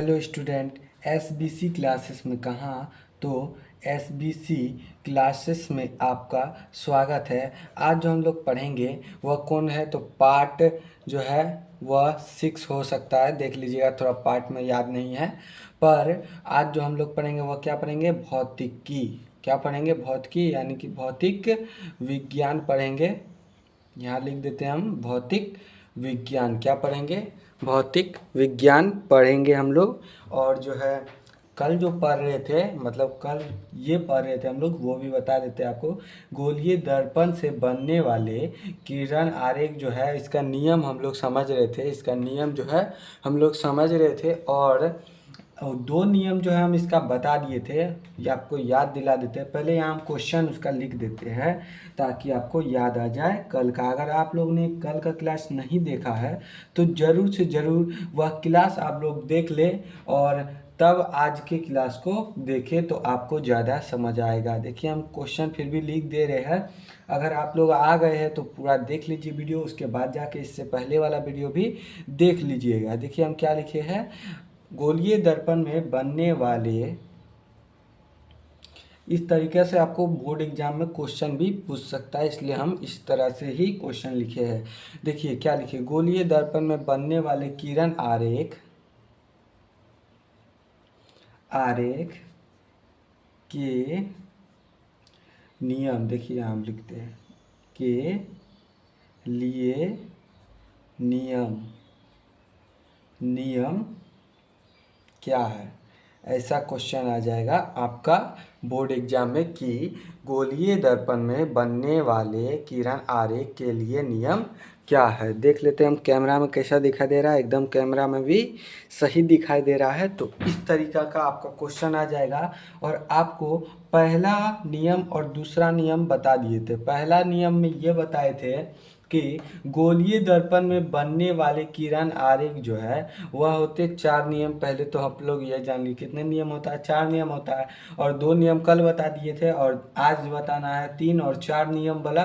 Hello student, SBC classes में कहाँ। तो एसबीसी क्लासेस में आपका स्वागत है। आज जो हम लोग पढ़ेंगे वह कौन है, तो पार्ट जो है वह 6 हो सकता है, देख लीजिएगा, थोड़ा पार्ट में याद नहीं है। पर आज जो हम लोग पढ़ेंगे वह क्या पढ़ेंगे, भौतिकी। क्या पढ़ेंगे, भौतिकी, यानी कि भौतिक विज्ञान पढ़ेंगे। यहाँ लिख देते हैं हम, भौतिक विज्ञान। क्या पढ़ेंगे, भौतिक विज्ञान पढ़ेंगे हम लोग। और जो है कल जो पढ़ रहे थे, मतलब कल ये पढ़ रहे थे हम लोग, वो भी बता देते हैं आपको। गोलीय दर्पण से बनने वाले किरण आरेख जो है, इसका नियम हम लोग समझ रहे थे। इसका नियम जो है हम लोग समझ रहे थे, और दो नियम जो है हम इसका बता दिए थे, ये आपको याद दिला देते हैं। पहले यहाँ हम क्वेश्चन उसका लिख देते हैं ताकि आपको याद आ जाए कल का। अगर आप लोग ने कल का क्लास नहीं देखा है तो ज़रूर से ज़रूर वह क्लास आप लोग देख ले, और तब आज के क्लास को देखें तो आपको ज़्यादा समझ आएगा। देखिए हम क्वेश्चन फिर भी लिख दे रहे हैं। अगर आप लोग आ गए हैं तो पूरा देख लीजिए वीडियो, उसके बाद जाके इससे पहले वाला वीडियो भी देख लीजिएगा। देखिए हम क्या लिखे हैं, गोलीय दर्पण में बनने वाले, इस तरीके से आपको बोर्ड एग्जाम में क्वेश्चन भी पूछ सकता है, इसलिए हम इस तरह से ही क्वेश्चन लिखे हैं। देखिए क्या लिखे, गोलीय दर्पण में बनने वाले किरण आरेख के नियम, देखिए हम लिखते हैं के लिए नियम क्या है। ऐसा क्वेश्चन आ जाएगा आपका बोर्ड एग्जाम में कि गोलीय दर्पण में बनने वाले किरण आरेख के लिए नियम क्या है। देख लेते हैं हम कैमरा में कैसा दिखाई दे रहा है, एकदम कैमरा में भी सही दिखाई दे रहा है। तो इस तरीका का आपका क्वेश्चन आ जाएगा, और आपको पहला नियम और दूसरा नियम बता दिए थे। पहला नियम में ये बताए थे कि गोलीय दर्पण में बनने वाले किरण आरेख जो है वह होते 4 नियम। पहले तो हम लोग ये जान लिए कितने नियम होता है, 4 नियम होता है, और 2 नियम कल बता दिए थे, और आज बताना है 3 और 4 नियम वाला।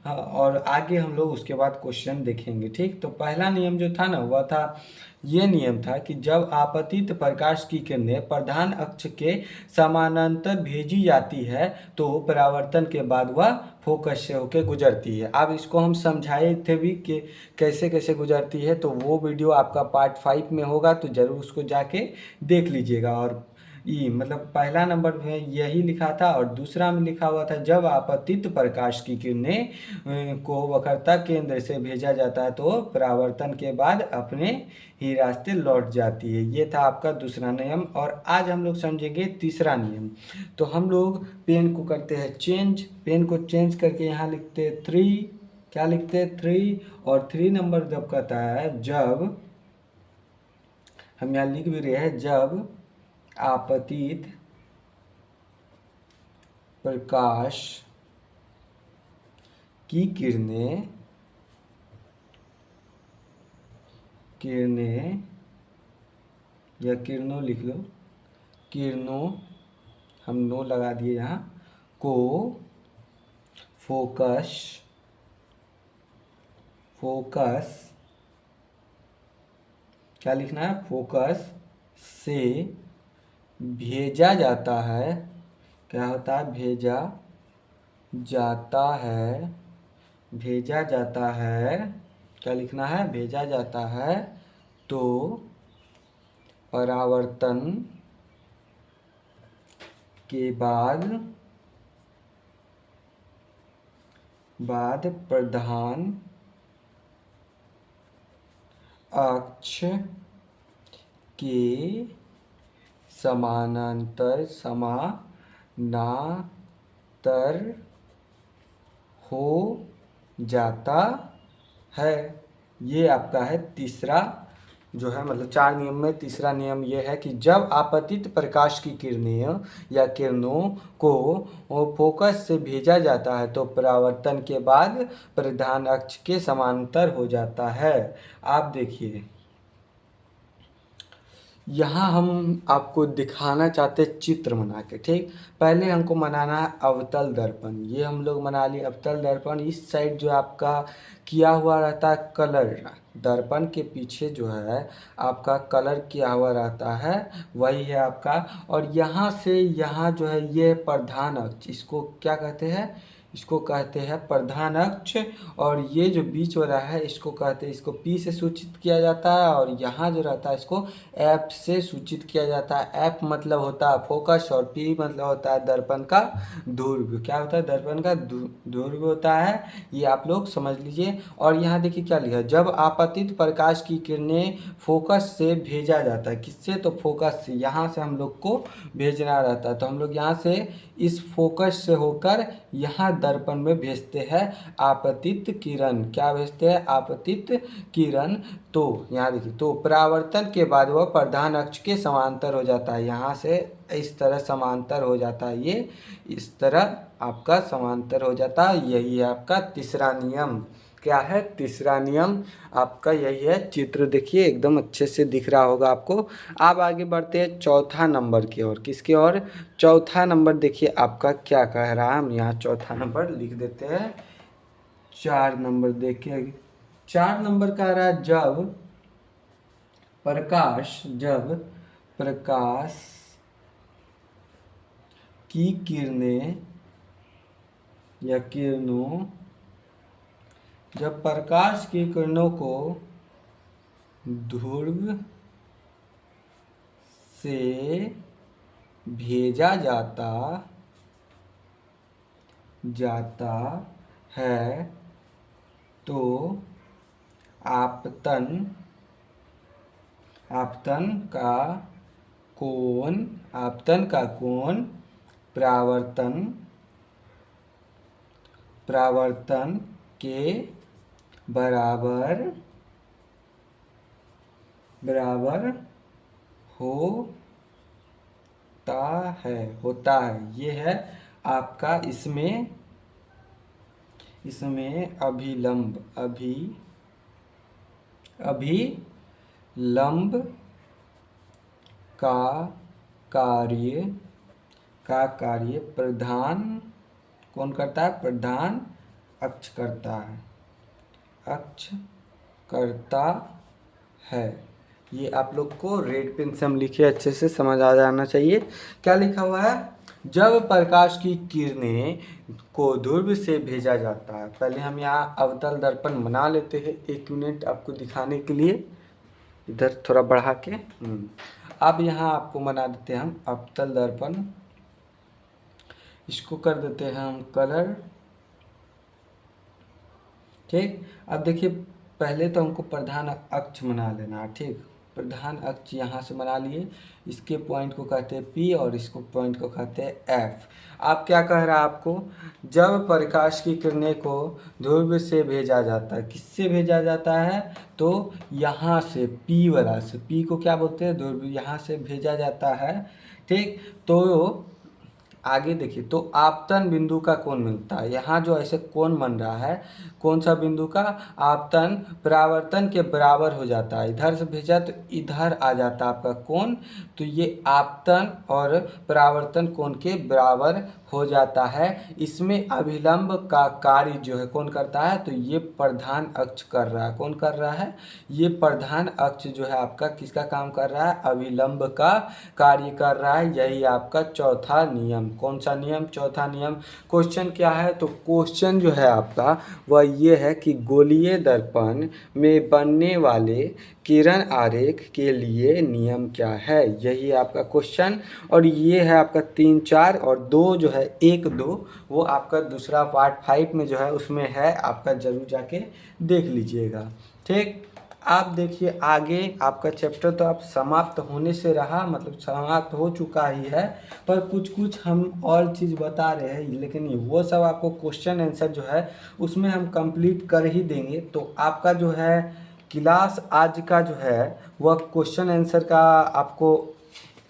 और आगे हम लोग उसके बाद क्वेश्चन देखेंगे, ठीक। तो पहला नियम जो था ना, वह था, ये नियम था कि जब आपतित प्रकाश की किरणें प्रधान अक्ष के समानांतर भेजी जाती है तो परावर्तन के बाद वह फोकस से होकर गुजरती है। अब इसको हम समझाए थे भी कि कैसे कैसे गुजरती है, तो वो वीडियो आपका पार्ट 5 में होगा, तो ज़रूर उसको जाके देख लीजिएगा। और मतलब पहला नंबर में यही लिखा था, और दूसरा में लिखा हुआ था जब आपतित प्रकाश की किरणें को वक्रता केंद्र से भेजा जाता है तो परावर्तन के बाद अपने ही रास्ते लौट जाती है। ये था आपका दूसरा नियम। और आज हम लोग समझेंगे तीसरा नियम। तो हम लोग पेन को करते हैं चेंज, पेन को चेंज करके यहाँ लिखते हैं 3। क्या लिखते हैं, 3। और 3 नंबर जब कहता है, जब हम यहाँ लिख भी रहे हैं, जब आपतित प्रकाश की किरणें या किरणों लिख लो, किरणों, हम नो लगा दिए यहाँ, को फोकस क्या लिखना है, फोकस से भेजा जाता है। क्या होता है, भेजा जाता है, क्या लिखना है, भेजा जाता है तो परावर्तन के बाद प्रधान अक्ष के समानांतर हो जाता है। ये आपका है तीसरा जो है, मतलब 4 नियम में तीसरा नियम ये है कि जब आपतित प्रकाश की किरणें या किरणों को फोकस से भेजा जाता है तो परावर्तन के बाद प्रधान अक्ष के समांतर हो जाता है। आप देखिए यहाँ हम आपको दिखाना चाहते हैं चित्र बना के। ठीक, पहले हमको बनाना है अवतल दर्पण। ये हम लोग बना लिए अवतल दर्पण। इस साइड जो आपका किया हुआ रहता है कलर, दर्पण के पीछे जो है आपका कलर किया हुआ रहता है, वही है आपका। और यहाँ से यहाँ जो है ये प्रधान अक्ष, इसको क्या कहते हैं, इसको कहते हैं प्रधान अक्ष। और ये जो बीच वाला है इसको कहते हैं, इसको पी से सूचित किया जाता है। और यहाँ जो रहता है इसको एफ से सूचित किया जाता है। एफ मतलब होता है फोकस और पी मतलब होता है दर्पण का ध्रुव। क्या होता है, दर्पण का ध्रुव होता है, ये आप लोग समझ लीजिए। और यहाँ देखिए क्या लिखा है, जब आपतित प्रकाश की किरणें फोकस से भेजा जाता है, किससे, तो फोकस से, यहाँ से हम लोग को भेजना रहता है। तो हम लोग यहाँ से इस फोकस से होकर यहाँ दर्पण में भेजते हैं आपतित किरण। क्या भेजते हैं, आपतित किरण। तो यहाँ देखिए, तो परावर्तन के बाद वह प्रधान अक्ष के समांतर हो जाता है। यहाँ से इस तरह समांतर हो जाता है, ये इस तरह आपका समांतर हो जाता है। यही है आपका तीसरा नियम। क्या है, तीसरा नियम आपका यही है। चित्र देखिए एकदम अच्छे से दिख रहा होगा आपको। आप आगे बढ़ते हैं चौथा नंबर की ओर। किसकी ओर, चौथा नंबर देखिए आपका क्या कह रहा है। हम यहाँ चौथा नंबर लिख देते हैं। 4 नंबर देखिए, 4 नंबर कह रहा है, जब प्रकाश की किरणें या किरणों, जब प्रकाश की किरणों को ध्रुव से भेजा जाता है तो आपतन का कोण परावर्तन के बराबर होता है। ये है आपका इसमें अभिलंब का कार्य प्रधान कौन करता है, प्रधान अक्ष करता है। ये आप लोग को रेड पेन से हम लिखे अच्छे से समझ आ जाना चाहिए। क्या लिखा हुआ है, जब प्रकाश की किरणें को ध्रुव से भेजा जाता है। पहले हम यहाँ अवतल दर्पण बना लेते हैं, 1 मिनट आपको दिखाने के लिए, इधर थोड़ा बढ़ा के। अब यहाँ आपको बना देते हैं हम अवतल दर्पण। इसको कर देते हैं हम कलर। ठीक, अब देखिए पहले तो हमको प्रधान अक्ष बना लेना है। ठीक, प्रधान अक्ष यहाँ से बना लिए। इसके पॉइंट को कहते हैं P और इसको पॉइंट को कहते हैं F। आप क्या कह रहा है आपको, जब प्रकाश की किरणें को ध्रुव से भेजा जाता है, किससे भेजा जाता है, तो यहाँ से P वाला से, P को क्या बोलते हैं, ध्रुव, यहाँ से भेजा जाता है। ठीक, तो आगे देखिए, तो आपतन बिंदु का कोण मिलता है। यहाँ जो ऐसे कोण बन रहा है, कौन सा बिंदु का, आपतन परावर्तन के बराबर हो जाता है। इधर से भेजा तो इधर आ जाता है आपका कोण, तो ये आपतन और परावर्तन कोण के बराबर हो जाता है। इसमें अभिलंब का कार्य जो है कौन करता है, तो ये प्रधान अक्ष कर रहा है। कौन कर रहा है, ये प्रधान अक्ष जो है आपका किसका काम कर रहा है, अभिलंब का कार्य कर रहा है। यही आपका चौथा नियम। कौन सा नियम, चौथा नियम। क्वेश्चन क्या है, तो क्वेश्चन जो है आपका वह ये है कि गोलीय दर्पण में बनने वाले किरण आरेख के लिए नियम क्या है, यही आपका क्वेश्चन। और ये है आपका 3, 4 और 2 जो है 1, 2 वो आपका दूसरा पार्ट 5 में जो है उसमें है, आपका जरूर जाके देख लीजिएगा। ठीक, आप देखिए आगे आपका चैप्टर तो आप समाप्त होने से रहा, मतलब समाप्त हो चुका ही है, पर कुछ हम और चीज़ बता रहे हैं, लेकिन वो सब आपको क्वेश्चन आंसर जो है उसमें हम कंप्लीट कर ही देंगे। तो आपका जो है क्लास आज का जो है वह क्वेश्चन आंसर का आपको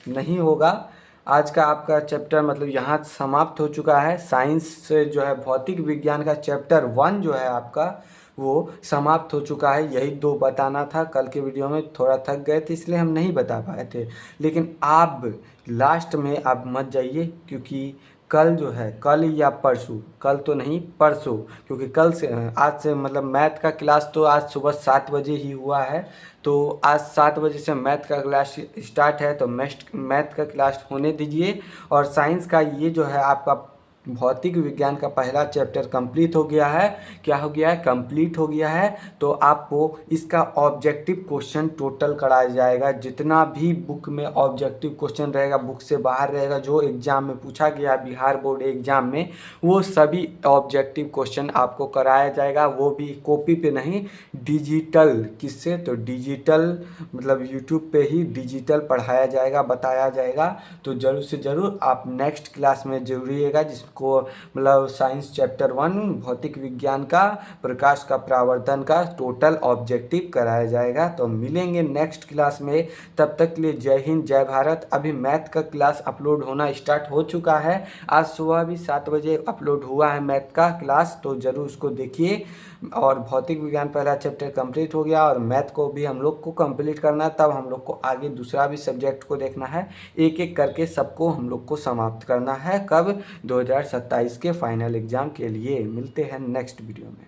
नहीं होगा। आज का आपका चैप्टर मतलब यहाँ समाप्त हो चुका है। साइंस से जो है भौतिक विज्ञान का चैप्टर 1 जो है आपका वो समाप्त हो चुका है। यही 2 बताना था। कल के वीडियो में थोड़ा थक गए थे इसलिए हम नहीं बता पाए थे। लेकिन आप लास्ट में आप मत जाइए, क्योंकि कल जो है, कल या परसों, कल तो नहीं परसों, क्योंकि कल से आज से मतलब मैथ का क्लास तो आज सुबह 7 बजे ही हुआ है। तो आज 7 बजे से मैथ का क्लास स्टार्ट है, तो मैथ का क्लास होने दीजिए। और साइंस का ये जो है आपका भौतिक विज्ञान का पहला चैप्टर कंप्लीट हो गया है। क्या हो गया है? कंप्लीट हो गया है। तो आपको इसका ऑब्जेक्टिव क्वेश्चन टोटल कराया जाएगा। जितना भी बुक में ऑब्जेक्टिव क्वेश्चन रहेगा, बुक से बाहर रहेगा, जो एग्जाम में पूछा गया है बिहार बोर्ड एग्जाम में, वो सभी ऑब्जेक्टिव क्वेश्चन आपको कराया जाएगा। वो भी कॉपी पे नहीं, डिजिटल। किससे? तो डिजिटल, मतलब यूट्यूब पे ही डिजिटल पढ़ाया जाएगा, बताया जाएगा। तो ज़रूर से ज़रूर आप नेक्स्ट क्लास में जरूर आइएगा, जिसको मतलब साइंस चैप्टर 1 भौतिक विज्ञान का प्रकाश का परावर्तन का टोटल ऑब्जेक्टिव कराया जाएगा। तो मिलेंगे नेक्स्ट क्लास में। तब तक के लिए जय हिंद, जय भारत। अभी मैथ का क्लास अपलोड होना स्टार्ट हो चुका है। आज सुबह भी 7 बजे अपलोड हुआ है मैथ का क्लास, तो ज़रूर उसको देखिए। और भौतिक विज्ञान पहला चैप्टर कंप्लीट हो गया, और मैथ को भी हम लोग को कंप्लीट करना है। तब हम लोग को आगे दूसरा भी सब्जेक्ट को देखना है। एक एक करके सबको हम लोग को समाप्त करना है। कब? 2027 के फाइनल एग्ज़ाम के लिए। मिलते हैं नेक्स्ट वीडियो में।